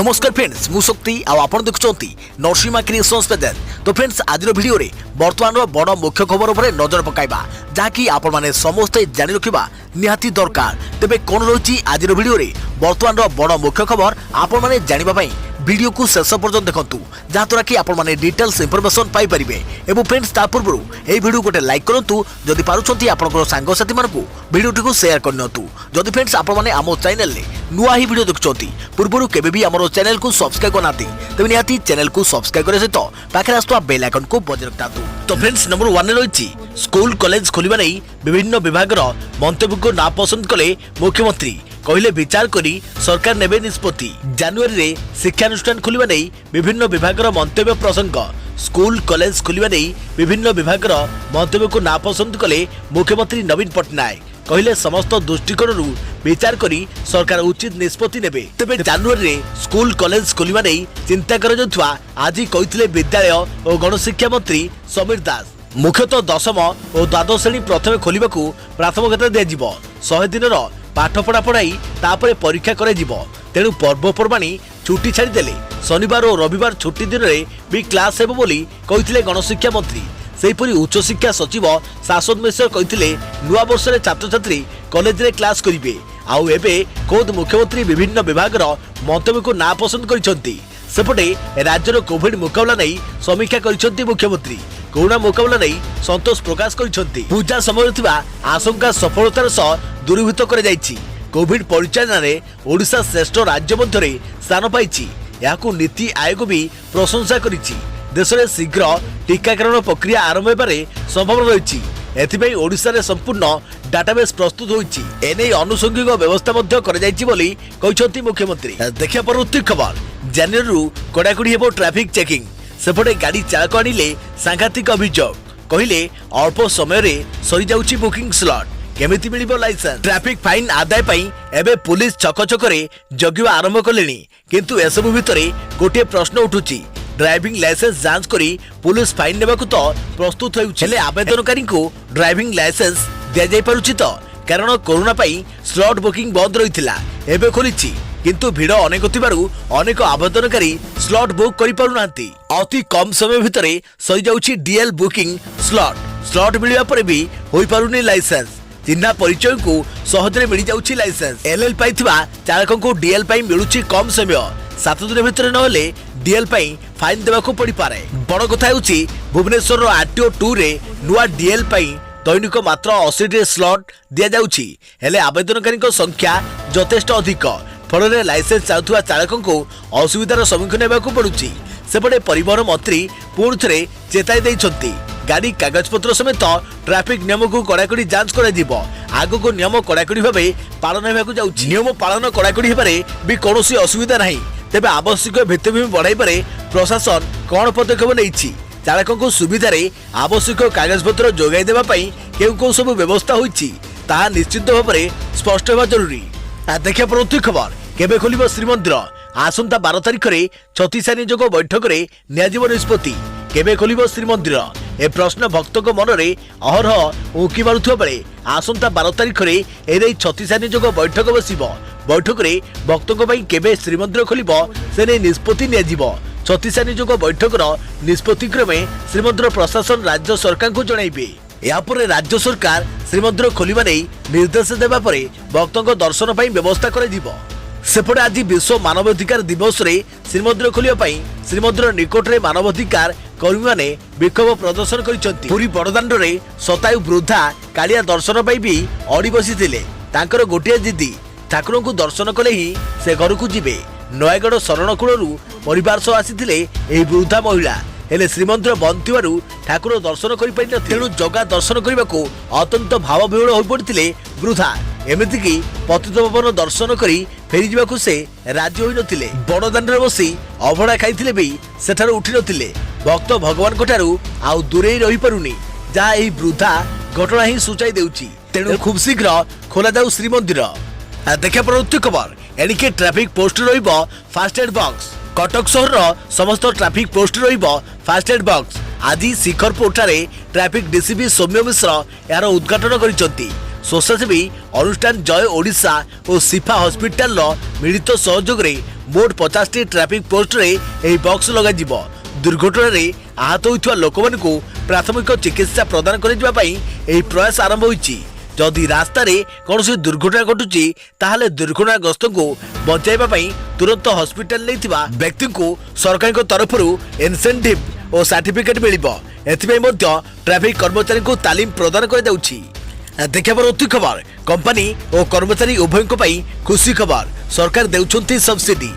नमस्कार फ्रेंड्स मु शक्ति आपण देखुंती नरसिंहा क्रिएशंस पेज। तो फ्रेंड्स आज वीडियो रे वर्तमान बड़ मुख्य खबर उपर नजर पकाइबा जहाँकि आपण माने समस्ते जानि रखिबा निहाती दरकार। तेबे कोन रही आज वीडियो रे वर्तमान बड़ मुख्य खबर आपण माने जानिबा पई वीडियो को शेष पर्यंत देखंतु जहाँद्वारा कि आपण माने डिटेल्स इंफॉर्मेशन पाई परिबे। एवं फ्रेंड्स ता पूर्व ए वीडियो गोटे लाइक करंतु जदि पारुछंती आपनकर सांग साथी मानकु वीडियो को शेयर करनतु। जदि फ्रेंड्स आपण माने आमो चैनल ले नुआ ही वीडियो देखुछंती पूर्व केबे भी हमरो चैनल को सब्सक्राइब करनाती तबे निहाती चैनल को सब्सक्राइब करे सहित पाखे आसुवा बेल आइकन को बजाय रखतातु। तो फ्रेंड्स नंबर 1 रे रहिछि स्कूल कॉलेज खोलिबा नै विभिन्न विभागर मंतव्य को नापसंद कले मुख्यमंत्री कहले विचार करी सरकार नेबे निष्पत्ति। जनवरी रे शिक्षानुष्ठान खोलिबा नै विभिन्न विभागर मंतव्य प्रसंग स्कूल कॉलेज खोलिबा नै विभिन्न विभागर मंतव्य को नापसंद कले मुख्यमंत्री नवीन पटनायक कहले समस्त दृष्टिकोण विचार करी सरकार उचित निष्पत्ति नेबे। तेबे जनवरी रे स्कूल कॉलेज खोलिबा नै चिंता कर जाउथवा आज कहिथिले विद्यालय और गणशिक्षा मंत्री समीर दास। मुख्यतः दशम और द्वादश श्रेणी प्रथमे खोलिबाकू प्राथमिकता दिया 100 दिन पाठ पढ़ा पढ़ाई तापरे परीक्षा करे जिवो। तेणु पर्वपर्वाणी छुट्टी छाड़ी देले शनिवार और रविवार छुट्टी दिन में भी क्लास हेबो बोली कहिथिले गणशिक्षा मंत्री। सेहीपरि उच्च शिक्षा सचिव शासन मिश्र कहिथिले नुआ वर्ष रे छात्र छात्री कॉलेज रे क्लास करिवे। आउ एबे कोद मुख्यमंत्री विभिन्न विभागर मंतव्य को ना पसंद करिसंती। सेपटे राज्यर कोविड मुकाबला नहीं समीक्षा करिसंती मुख्यमंत्री। कोरोना मुकाबला नहीं संतोष प्रकाश करिसंती। पूजा समय थिबा आशंका सफलतार सह दूरीभूत कर जाइछि। कोविड परिचालन रे ओडिशा श्रेष्ठ राज्य मध्य स्थान पाइछि। याकू नीति आयोग भी प्रशंसा करिछि। देश में शीघ्र टीकाकरण प्रक्रिया आरंभ होबारे संभावना रही। एथिबे ओडिशा रे संपूर्ण डाटाबेस प्रस्तुत होइछि। एने आनुषंगिक व्यवस्था मध्य कर जाइछि बोली कहिसंती मुख्यमंत्री। देखिया परवर्ती खबर जनवरी कड़ाकड़ी हेबो ट्रैफिक चेकिंग। सेपटे गाड़ी चालक आनिले सांघातिक अभियोग कहले अल्प समय रे सरी जाउछि बुकिंग स्लॉट केमिति मिलिबो लाइसेंस। ट्रैफिक फाइन आदाय पई एबे पुलिस छक छकरे जगिवा आरंभ कलेनी। किंतु एसबु भितरे गोटे प्रश्न उठुछि ड्राइविंग लाइसेंस जांच करी पुलिस फाइन नेबाकू तो प्रस्तुत होउछि। हेले आवेदनकारी को ड्राइविंग लाइसेंस दिया जाय पारुछि तो कारण कोरोना पई स्लॉट बुकिंग बंद रहिथिला एबे खोलिछि। किंतु भीड़ अनेक थिबारु अनेक आवेदनकारी स्लॉट बुक करि पारु नांती। अति कम समय भितरे सही जाउछि डीएल बुकिंग स्लॉट मिलिबा परे भी होई पारुनी लाइसेंस। चिन्हा परिचय को सहजरे मिल जाउछि लाइसेंस। एलएल पाइथिबा चालकन को डीएल पई मिलुछि कम समय 7 दिन भितर नहले डीएल पई फाइन देबाकू पड़ी पारे। बड़ कथा होउछि भुवनेश्वर आरटीओ 2 रे नुआ डीएल पई दैनिक मात्र 80 स्लॉट दिया जाउछि। हेले आवेदनकारी संख्या यथेष्ट अधिक फल लाइसेंस चाहूवा चालकों को असुविधार सम्मुखीन होगाकू पड़ुछि। सेपटे परिवहन मंत्री पुणी थे चेताई देइछंती गाड़ी कागजपत्र समेत ट्रैफिक नियम को कड़ाकड़ी जांच कर आग को नियम कड़ाकड़ी भाव पालन होगाकू जाउछि। नियम पालन कड़ाकड़ी हेबारे भी कौनसी असुविधा नहीं। तेबे आवश्यक भित्तिभूमि बढ़ाइबारे प्रशासन कौन पदक्षेप नेइछि चालकों को सुविधार आवश्यक कागजपत्र जोगाई देबा पई केउ सब व्यवस्था होइछि ताहा निश्चित भाव स्पष्ट होगा जरूरी। देखिए परवर्ती खबर केबे खोलिबो श्रीमंदिर आसंता 12 तारिख रे छत्तीसा नियोग बैठक रे नियाजिबो निष्पत्ति। केबे खोलिबो श्रीमंदिर ए प्रश्न भक्तक मन रे अहरह उकी मारुथबा बेले आसंता 12 तारिख रे एरै छत्तीसा नियोग बैठक बसिबो। बैठक रे भक्तक पई केबे श्रीमंदिर खोलिबो से नै निष्पत्ति नियाजिबो। छत्तीसा नियोग बैठक रो निष्पत्ति क्रमे श्रीमंदिर प्रशासन राज्य सरकार को जणाइबे। यापर राज्य सरकार श्रीमंदिर खोलिबा नै निर्देश देबा परे भक्तों दर्शन पई व्यवस्था कर दिबो। सेपटे आज विश्व मानवाधिकार दिवस रे श्रीमंदिर खोलिबा पई श्रीमंदिर निकट रे मानवाधिकार कर्मी माने विक्षोभ प्रदर्शन करिसंती। पुरी बड़दाण्ड रे शतायु वृद्धा कालिया दर्शन पई भी अड़ी बसिथिले। तांकर गोटिया जिद्दी ठाकुर को दर्शन कले ही से घर को जिबे। नयगढ़ शरणकूलरू परिवार सह आसीथिले एही वृद्धा महिला हेले श्रीमंदिर बंद थिबारु ठाकुर दर्शन करि पाइ न। तेणु जगा दर्शन करबाकू अत्यंत भावविहूल होई पड़िथिले वृद्धा। एमिति कि पतितपावन दर्शन करी फेरी जावाकू से राजी होई नथिले। बड़दाण्डरे बसी अभड़ा खाइथिले भी सेठार उठी नथिले। भक्त भगवान कोठारू आउ दूरे रही पारुनी जहा एही वृद्धा घटना ही सूचाई देउची। तेणु खूब शीघ्र खोला जाऊ श्रीमंदिर। देखिया परवर्ती खबर एनिके ट्रैफिक पोस्ट रहिबो फास्टैग बॉक्स। कटक सहर समस्त ट्रैफिक पोस्ट रहिबो फास्टैग बॉक्स। आज शिखरपुर ठारे ट्रैफिक डीसीपी सौम्य मिश्र यार उद्घाटन करिसंती। स्वेच्छासेवी अनुष्ठान जय ओडिशा और सिफा हॉस्पिटल मिलित सहयोग मोट 50टी ट्रैफिक पोस्ट रे एही बॉक्स लगा जिवो। दुर्घटना रे आहत होइथवा लोकमानकु प्राथमिक चिकित्सा प्रदान करिवा पई एही प्रयास आरंभ होईची। जदि रास्ता रे कौन दुर्घटना घटुची ताहले दुर्घटनाग्रस्त को बचाइबा पई तुरंत हॉस्पिटल लेथिबा व्यक्ति को सरकार तरफ इनसेंटिव और सर्टिफिकेट मिलिबो। एथिबे मध्य ट्रैफिक कर्मचारी को तालीम प्रदान कर जाउची। देखा परवर्ती खबर कंपनी और कर्मचारी उभय खुशी खबर सरकार देउछंती सब्सिडी।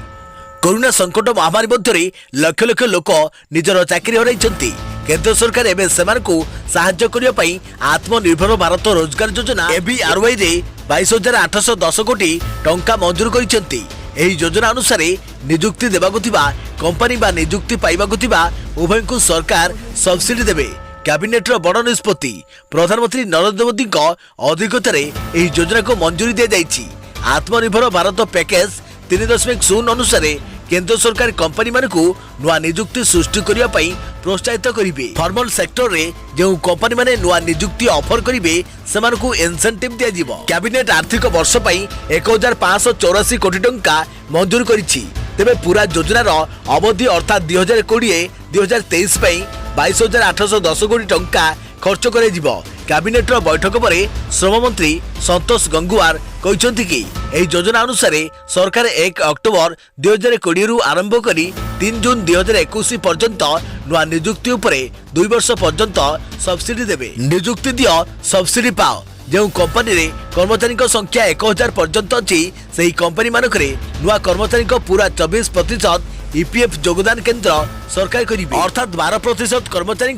कोरोना संकट महामारी मध्य लक्ष लक्ष लोक निजर चाकरी हराइछंती। केंद्र सरकार एवं सेमानकु साहाय्य करिया पई आत्मनिर्भर भारत रोजगार योजना एबीआरवाई रे 22,810 कोटी टंका मंजूर करिसेंती। एही योजना अनुसार नियुक्ति देबाकु थिबा कंपनी बा नियुक्ति पाइबाकु थिबा उभयकु सरकार सब्सिडी देबे। कैबिनेट रो बड़ निष्पत्ति प्रधानमंत्री नरेंद्र मोदी अध्यक्षतार एही योजना को मंजूरी दिया जाइछि। आत्मनिर्भर भारत पैकेज 3.0 अनुसार केंद्र सरकार कंपनी मानकु नुआ नियुक्ति सृष्टि करिया पई प्रोत्साहित करिवे। फॉर्मल सेक्टर रे जो कंपनी माने नुआ नियुक्ति ऑफर करिवे सेमानकु इनसेंटिव दिया जिवो। कैबिनेट आर्थिक वर्ष पई 1,584 कोटी टंका मंजूर करिछि। तेबे पूरा योजनार अवधि अर्थात 2020-2023 पई 22,810 कोटी टंका खर्च करे जिवो। कैबिनेट बैठक पर श्रम मंत्री संतोष गंगवार कहते कि यह योजना अनुसार सरकार 1 अक्टोबर 2020 रु आरंभ करी 3 जून 2021 पर्यंत नुआ नियुक्ति उपरे 2 वर्ष पर्यंत सब्सिडी देवे। नियुक्ति दियो सब्सिडी पाओ। जो कंपनी रे कर्मचारी संख्या 1000 पर्यंत अच्छी से कंपनी मानक नुआ कर्मचारी पूरा 24% ईपीएफ योगदान केंद्र सरकार करिवे। अर्थात 12% कर्मचारी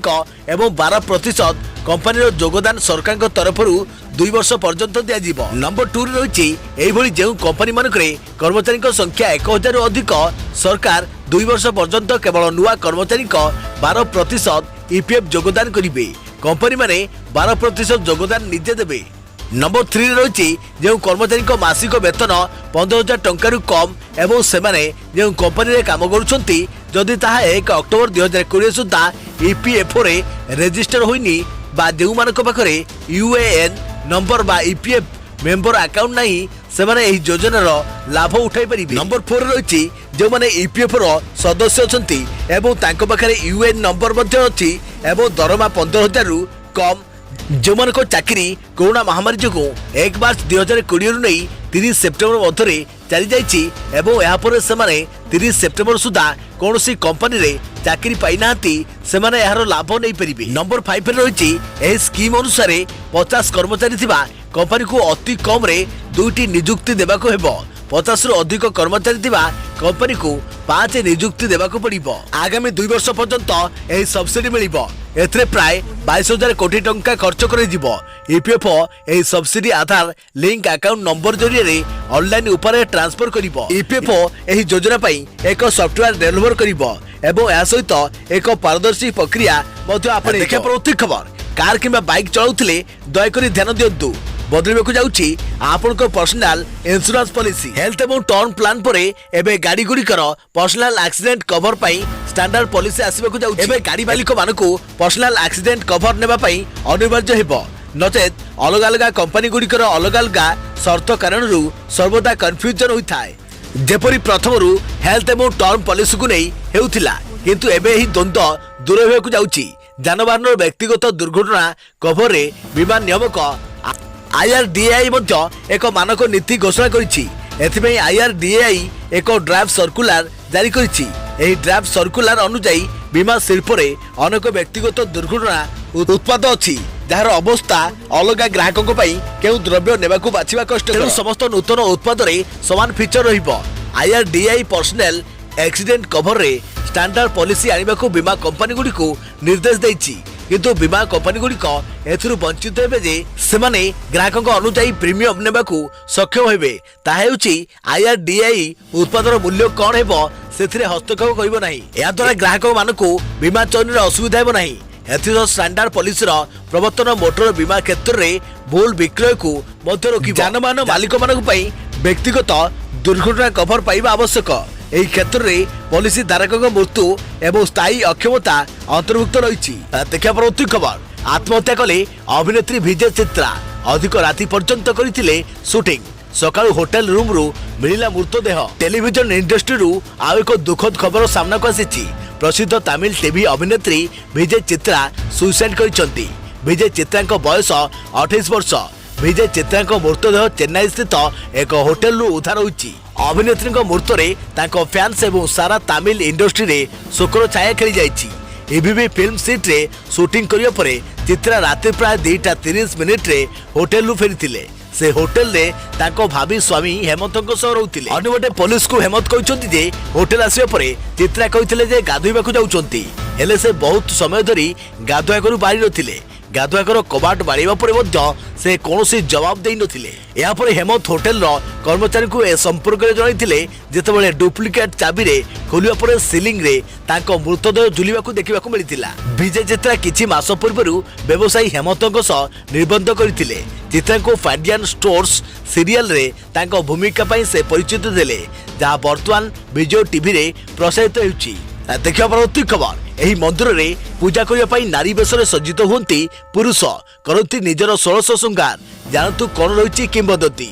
एवं 12% कंपनी योगदान सरकार तरफ 2 वर्ष पर्यंत दिया। नंबर 2 रही जो कंपनी मानक कर्मचारी संख्या 1000 रु अधिक सरकार 2 वर्ष पर्यंत केवल नुआ कर्मचारी 12% ईपीएफ योगदान करिवे। कंपनी माने 12% योगदान निजे देवे। नंबर 3 रही जो कर्मचारी मासिक वेतन 15,000 टंका कम एवं सेमाने जो कंपनी रे काम करुछंती जदि ताहा 1 अक्टोबर 2020 सुधा ईपीएफओ रे रजिस्टर होइनी बा जो मानक पाखरे यूएएन नंबर बा ईपीएफ मेंबर अकाउंट नहीं सेमाने एही योजनार लाभ उठाई परिबे। नंबर 4 रही जो माने ईपीएफ रो सदस्य अछंती एवं तांको पाखरे यूएएन नंबर मध्ये अछि एवं दरमा 15,000 रु कम जो मान चाकरी कोरोना महामारी जो 1 मार्च 2020 रु नहीं 30 सेप्टेम्बर मध्य चली जाइछि एवं यापर से 30 सेप्टेम्बर सुधा कौन सी कंपनी रे चाकरी पाई नांती सेमाने यार लाभ नहीं परिबे। नंबर 5 रही एही स्कीम अनुसार 50 कर्मचारी थिबा कंपनी को अति कम रे 2टी नियुक्ति देबाको हेबो। 50 रु अधिक कर्मचारी थिबा कंपनी को 5 नियुक्ति देबाको पड़िबो। आगामी 2 वर्ष पर्यंत एही सब्सिडी मिलिबो। एथरे प्राय 22,000 कोटी टंका खर्च करे जिवो। ईपीएफओ एही सब्सिडी आधार लिंक अकाउंट नंबर जरिए ऑनलाइन ऊपर ट्रांसफर करिवो। ईपीएफओ एही योजना पई एक सॉफ्टवेयर डेवलप करिवो एवं या सहित एक पारदर्शी प्रक्रिया मध्ये आपण देखा परवर्ती खबर कार किंबा बाइक चलाउथिले दयाकरी ध्यान दियंतु। बदलबेकु जाउची आपनको पर्सनल इंश्योरेंस पॉलिसी। हेल्थ एवं टर्म प्लान परे एबे गाड़ी गुड़िकर पर्सनल एक्सीडेंट कवर पाई स्टैंडर्ड पॉलिसी आसीबेकु जाउची। एबे गाड़ी मालिक मानकु पर्सनल एक्सीडेंट कवर नेबा पाई अनिवार्य हेबो। नचेत अलग अलग कंपनी गुड़िकर अलग अलग शर्त कारणरू सर्वदा कन्फ्यूजन होइथाय। जेपरि प्रथमरू हेल्थ एवं टर्म पॉलिसी को नहीं हेउथिला किंतु एबे ही द्वंद्व दूर हेबाकु जाउची। जानवाहन व्यक्तिगत दुर्घटना कवर रे बीमा नियामक आईआरडीएआई एक मानक नीति घोषणा करिछि। एथिबे आईआरडीएआई एक ड्राफ्ट सर्कुलर जारी करिछि। एही ड्राफ्ट सर्कुलर अनुसार बीमा शिल्प रे अनेक व्यक्तिगत दुर्घटना उत्पाद अछि जार अवस्था अलग ग्राहकों केउ द्रव्य नेबाकू बाछिबा कष्ट। समस्त नूतन उत्पाद रे समान फीचर रहिबो। आईआरडीएआई पर्सनल एक्सीडेंट कवर रे स्टैंडर्ड पॉलिसी आनिबाकू बीमा कंपनी गुडी को निर्देश दैछि किंतु बीमा कंपनी गुडी एथुरु वंचित हेबे जे सेमाने ग्राहकों अनुसार प्रीमियम नेबाकू सक्षम हेबे। ताहा हेउछि आईआरडीएआई उत्पादर मूल्य कोन हेबो सेथिरे हस्तक्षेप करिवो नाही। या द्वारा ग्राहकों मानकू बीमा चयन रे असुविधा हेबो नाही। एथिरो स्टैंडर्ड पॉलिसी रो प्रवर्तन मोटर बीमा क्षेत्र रे भूल विक्रय को मध्य रोकिबो। जानमान मालिक मानकू पई व्यक्तिगत दुर्घटना कवर पाइबा आवश्यक। एही क्षेत्र रे पॉलिसी धारकों मृत्यु एवं स्थायी अक्षमता अंतर्भुक्त रही। देखा परवर्ती खबर आत्महत्या कले अभिनेत्री विजय चित्रा अधिक राति पर्यंत करथिले शूटिंग। सकाळु होटल रूम रु मिलिला मृतदेह। टेलीविजन इंडस्ट्री आउ एक दुखद खबर सामना को आसी। प्रसिद्ध तमिल टीवी अभिनेत्री विजय चित्रा सुसाइड करिसेंती। विजय चित्रा बयस 28 वर्ष। विजय चित्रा मृतदेह चेन्नई स्थित एक होटेल उद्धार होइछि। अभिनेत्री मृत्युरे तांको फैंस एवं सारा तमिल इंडस्ट्री रे शोकर छाया खेली जाइछि। एबीबी फिल्म सीट रे शूटिंग करिया परे चित्रा राति प्राय 2:30 रे होटेल फेरीथिले। से होटेल रे तांको भाभी स्वामी हेमंतଙ୍କ सह रहउथिले। अन्यबटे पुलिस को हेमंत कहिसंती जे होटेल आसिया परे चित्रा कहिथिले जे गाधोइबाकू जाउचंती, हेले से बहुत समय धरी गाधोइबाकू बारी नथिले। गाधुआकर कबाट बाड़ीबा परे मध्य से कौनसी जवाब देई नथिले। या परे हेमंत होटेल रो कर्मचारी को ए संपर्क रे जणाइथिले जेतेबेले डुप्लिकेट चाबी रे खोलिया परे सीलिंग रे तांको मृतदेह झुलिबाकू देखिबाकू मिलिथिला। विजय चित्रा किछि मास पूर्वरु व्यवसायी हेमंतଙ୍କ सह निर्बंध करथिले। चित्रा को फाडियन स्टोर्स सीरियल रे तांको भूमिका पई से परिचित देले, जहा वर्तमान विजय टीवी रे प्रसारित हेउछि। देखिया परवर्ती खबर। एही मंदिर रे पूजा करिया पई नारी बेशरे सज्जित होंती पुरुष करती निजर 1600 श्रृंगार। जानतु कोन रहिछि किंबदंती।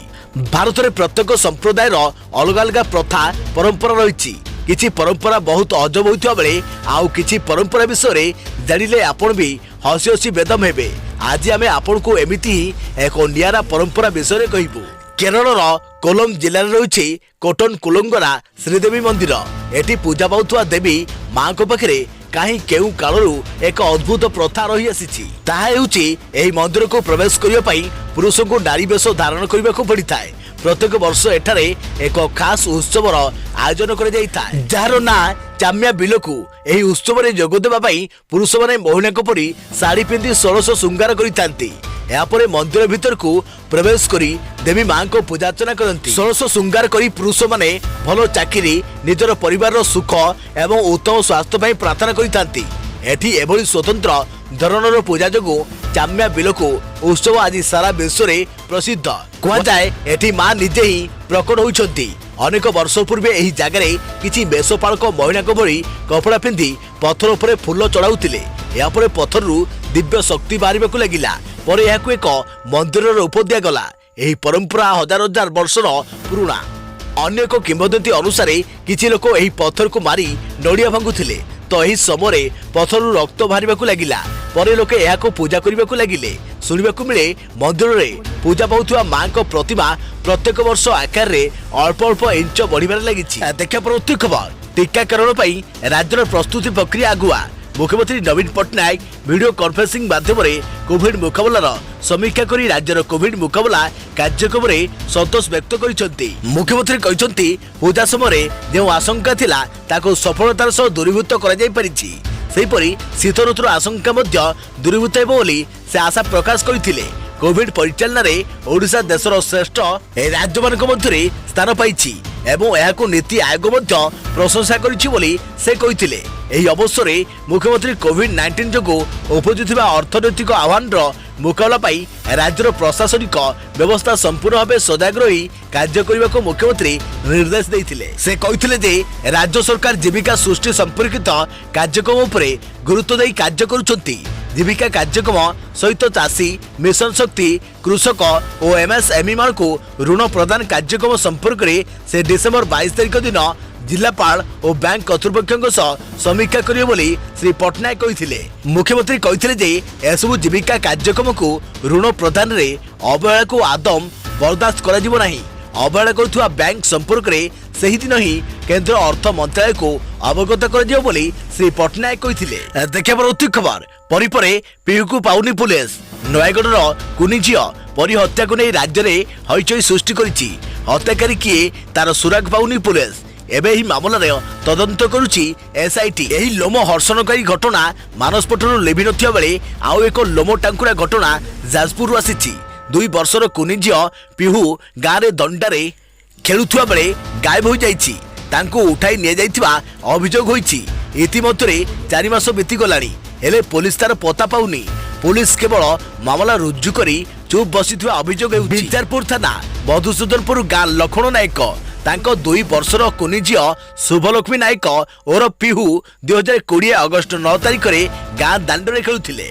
भारत रे प्रत्येक संप्रदायर अलग अलग प्रथा परंपरा रहिछि। किछि परंपरा बहुत अजब होइथिबा बेले आउ किछि परंपरा विषय जानिले आपण भी हसी हसी बेदम हेबे। आज आमे आपण को एमिति एक नियारा परंपरा विषय कहिबु। केरल कोलम जिले में रही कोटन कुलंगरा श्रीदेवी मंदिर। एटी पूजा पाउथुवा देवी मां को पाखरे कहीं केउ कालरू एक अद्भुत प्रथा रही आसी। ताहा हेउची एही मंदिर को प्रवेश करिया पई पुरुष को नारी वेश धारण करबा को पड़िथाय। प्रत्येक वर्ष एठारे एक खास उत्सवर आयोजन कर जाइथाय, जार ना चाम्या बिलकू। एही उत्सव रे जोग देबा पई पुरुष माने महिला को परी साड़ी पिंदी 1600 श्रृंगार करिथांती। यापरे मंदिर भीतर को प्रवेश करी देवी मां को पूजा अर्चना करती। 1600 श्रृंगार करी पुरुष माने भलो चाकरी निजर परिवार सुख एवं उत्तम स्वास्थ्य पई प्रार्थना करिथांती। एठी एभली स्वतंत्र धरणर पूजा जोगु चाम्या बिलकू उत्सव आज सारा विश्व रे प्रसिद्ध। कह जाए एठी मां निजे ही प्रकट होइछंती। अनेक वर्ष पूर्वे एही जगह किछि बेशपालक महिला को भरी कपड़ा पिंधि पत्थर उपरे फूल चढ़ाउतिले। या परे पत्थररू दिव्य शक्ति बाहरिबाकू लागिला। पर यहाकू एक मंदिर रूप दिगला। यही परंपरा हजार हजार वर्षर पुराणा। अन्य एक किंवदंती अनुसार किछि लोक एही पत्थर को मारी नड़िया भांगुथिले, तो एही समय पत्थररू रक्त बाहरिबाकू लागिला। पर लोके यहाकू पूजा करिबाकू लागिले। सुनिबाकू मिले मंदिर रे पूजा पाउथुवा मां को प्रतिमा प्रत्येक वर्ष आकार रे अल्प अल्प इंच बढ़िबार लागिछि। देखा परवर्ती खबर। टीकाकरण पई राज्यर प्रस्तुति प्रक्रिया आगुआ। मुख्यमंत्री नवीन पट्टनायक वीडियो कॉन्फ्रेंसिंग माध्यम कोविड मुकाबलार समीक्षा करी राज्यर कोविड मुकाबला कार्यक्रम में संतोष व्यक्त करिसेंती। मुख्यमंत्री कहिसेंती पूजा समय जो आशंका थिला ताको सफलतार सह दूरीभूत करा जाय परिछि। सेहिपरि शीत ऋतुर आशंका मध्य दूरीभूत हेबो बोली से आशा प्रकाश करथिले। कोविड परिचालन रे ओडिशा देशर श्रेष्ठ राज्य मानक मध्य स्थान पाइछि एवं यहाकू नीति आयोग मध्य प्रशंसा करिछि बोली से कहिथिले। एही अवसर मुख्यमंत्री कोविड-19 जोगु उपजुथिबा अर्थनैतिक आह्वान मुकाबला पाई राज्यर प्रशासनिक व्यवस्था संपूर्ण भाव सजग रही कार्य करने को मुख्यमंत्री निर्देश देइथिले। से कहिथिले जे राज्य सरकार जीविका सृष्टि संपर्कित कार्यक्रम उपरे गुरुत्व देई कार्य करुछंती। जीविका कार्यक्रम सहित चाषी मिशन शक्ति कृषक और एमएसएमई मान को ऋण प्रदान कार्यक्रम संपर्क में से डिसेम्बर 22 तारिख दिन जिलापाल और बैंक कर्तृपक्षों समीक्षा करिवे बोली श्री पट्टनायक कहिथिले। मुख्यमंत्री कहिथिले जे एसबु जीविका कार्यक्रम को ऋण प्रदान रे अवहेला को आदम बर्दाश्त करा जिवो नाही। अवहेला करुवा बैंक संपर्क में सही दिन ही केंद्र अर्थ मंत्रालय को अवगत कर बोली श्री पट्टनायक कहिथिले। देखिया परवर्ती खबर। परिपरे पिहुकू पाउनी पुलिस। नयगढ़ कुनी झील परी हत्या को नहीं राज्य में हईचई सृष्टि करिछि। हत्याकारी किए तार सुराग पाउनी पुलिस। एबे ही मामला रे तदंत करुछि एसआईटी। एही लोम हर्षणकारी घटना मानसपटरू लेबि नथिया बेले आउ एक लोम टांकुरा घटना जाजपुर आसीछि। 2 वर्षर कुनी झील पिहू गाँव रे दंडारे खेलुथुवा बेले गायब हो जाइछि। तांको उठाई निया जाइथिबा अभियोग होइछि। इतिमধ্যে 4 मास बीती गलानी हेले पुलिस तार पता पाउनी। पुलिस केवल मामला रुजु करी चुप बसिथिबा अभियोग हेउछि। बिचारपुर थाना मधुसूदनपुर गाँ लखण नायक तांको 2 वर्षर कुनी झील शुभलक्ष्मी नायक और पिहू 2020 अगस्ट 9 तारिख रे गाँ दांडरे खेलुथिले।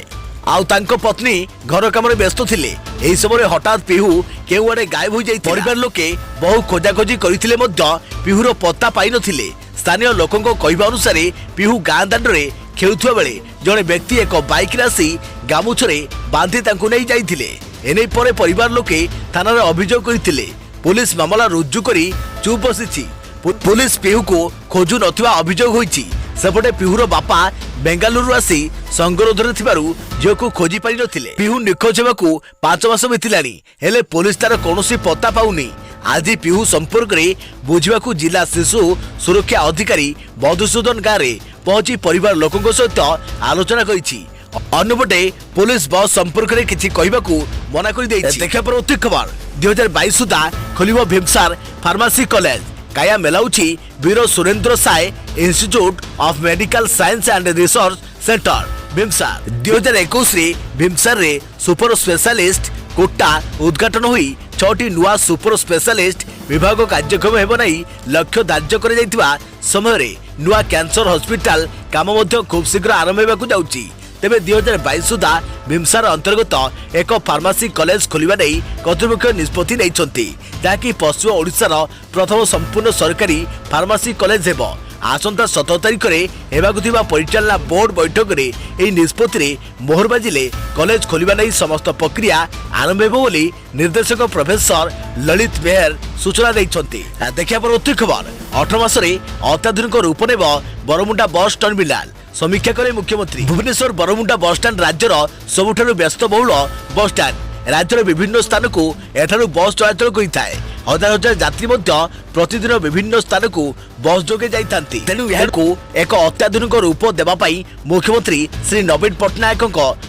आउ तांको पत्नी घर काम व्यस्त थिले। एही समय हठात पिहू केउ आड़े गायब हो जाई। परिवार लोके बहु खोजाखोजी करथिले मध्य पिहूर पत्ता पाई नथिले। स्थानीय लोकंको कहबा अनुसार पिहू गाँ दांडरे खेलुथुवा बेले जड़े व्यक्ति एक बाइक आसी गामुछरे बांधी तांकु नै जाइथिले। एनै परे परिवार लोके थाना अभियोग करथिले। पुलिस मामला रुजु करी चुप बसिछि। पुलिस पिहू को खोजु नथिबा अभियोग होईछि। सेपटे पिहूर बापा बेंगालुरु आसी संगरोधरे थिबारु झियो को खोजी पारि नथिले। पिहू निखोज हेबाकु 5 मास बितिलानी हेले पुलिस तार कोनोसी पत्ता पाउनी। आज पिहू संपर्क रे बुझिबाकु जिला शिशु सुरक्षा अधिकारी मधुसूदन गाँव रे पहुंची परिवार लोकंक सहित आलोचना करिछि। अन्यपटे पुलिस बस संपर्क रे किछि कहबाकू मना करि दैछि। देखा पर अति खबर 2022 सुधा खोलिबो भीमसार फार्मेसी कॉलेज। काया मेलाउछि Veer Surendra Sai institute of medical science and research centre VIMSAR. 2021 रे भीमसार रे सुपर स्पेशलिस्ट कोटा उद्घाटन होई 6टी नुआ सुपर स्पेशलिस्ट विभाग कार्यक्रम हेबो नै लक्ष्य धार्य कर जायतिबा समय रे नुआ कैंसर हॉस्पिटल काम मध्य खूब शीघ्र आरंभ हेबाकू जाउछि। तेबे 2022 सुधा भीमसार अंतर्गत एक फार्मेसी कॉलेज खोलिबा नै कर्तृपक्ष निष्पत्ति नैछंती, जाकि पश्चिम ओडिशार प्रथम संपूर्ण सरकारी फार्मेसी कॉलेज हेबो। आसंता 17 तारिख रे हेबाकू थिबा परिचालना बोर्ड बैठक रे एही निष्पत्ति रे मोहर बाजिले कॉलेज खोलिबा नै समस्त प्रक्रिया आरंभ हेबो बोली निर्देशक प्रोफेसर ललित मेहर सूचना दैछंती। देखिया पर अति खबर 18 मास रे अत्याधुनिक रूप नेब बरमुंडा बस टर्मिनाल। समीक्षा करे मुख्यमंत्री। भुवनेश्वर बरमुंडा बस स्टैंड राज्यर सबुठारु व्यस्तबहुल बस स्टैंड। राज्यर विभिन्न स्थान को एठारु बस चलाचल करिथाय। हजार हजार यात्री मध्य प्रतिदिन विभिन्न स्थान को बस जोगे जाइथांती। तेणु यहाको एक अत्याधुनिक रूप देबा पई मुख्यमंत्री श्री नवीन पट्टनायक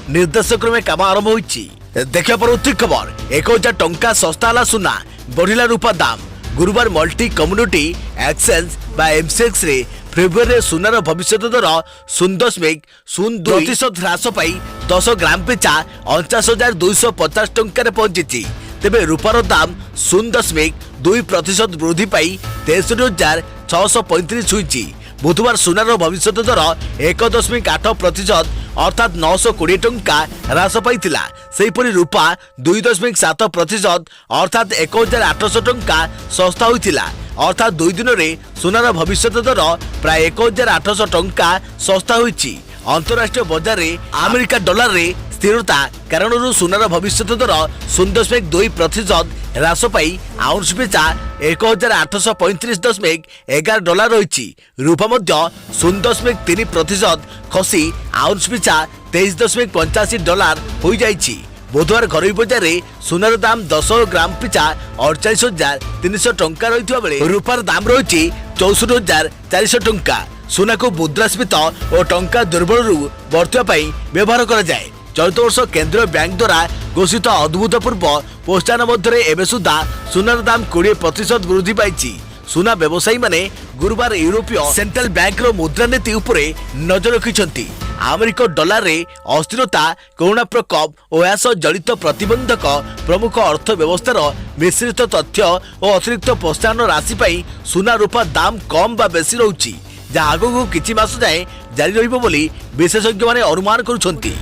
निर्देश क्रमे काम आरंभ होईछि। देखिया पर अति खबर 1000 टंका सस्ता ला सुना बढ़िला रूपा दाम। गुरुवार मल्टी कम्युनिटी एक्सचेंज बा एमसीएक्स रे फेब्रुआरी सुनार भविष्य दर 0.02% ह्रास पाई 10 ग्राम पिछा 49,250 टंकार पहुंची। तेबे रूपार दाम 0.2% वृद्धि पाई 63,635 हुई। बुधवार सुनार भविष्य दर 1.8% अर्थात 920 टंका ह्रास पाइथिला। सेहीपरि रूपा 2.7% अर्थात 1,800 टंका सस्ता होइथिला। अर्थात 2 दिन रे सुनार भविष्य दर प्राय 1,800 टंका सस्ता होइछि। अंतरराष्ट्रीय बाजार रे अमेरिका डॉलर रे स्थिरता कारण सुनार भविष्य दर 0.2% ह्रास पाई आउंस पिछा 1,835.11 डॉलर रही। रूपा मध्य 0.3% खसी आउंस पिछा 23.85 डॉलर हो जाइछि। बुधवार घरोई बाजार रे सुनार दाम 10 ग्राम पिछा 48,300 टंका रही बेले रूपार दाम रही 64,400 टंका। सुना को मुद्रास्फीत और टंका दुर्बल बढ़ता व्यवहार करा जाए। चलित वर्ष केंद्रीय बैंक द्वारा घोषित अभूतपूर्व प्रोत्साहन मध्य एवं सुधा सुनार दाम 20% वृद्धि पाई। सुना व्यवसायी माने गुरुवार यूरोपीय सेंट्रल बैंक रो मुद्रानीति उपरे नजर रखिछंती। अमेरिका डॉलर रे अस्थिरता कोरोना प्रकोप और यास जड़ित प्रतिबंधक प्रमुख अर्थव्यवस्थार मिश्रित तथ्य और अतिरिक्त प्रोत्साहन राशि पाई सुना रूपा दाम कम बा बेसी रहुछि, जहाँ आगो किछि मास जाए जारी रहिबो बोली विशेषज्ञ माने अनुमान करुछंती।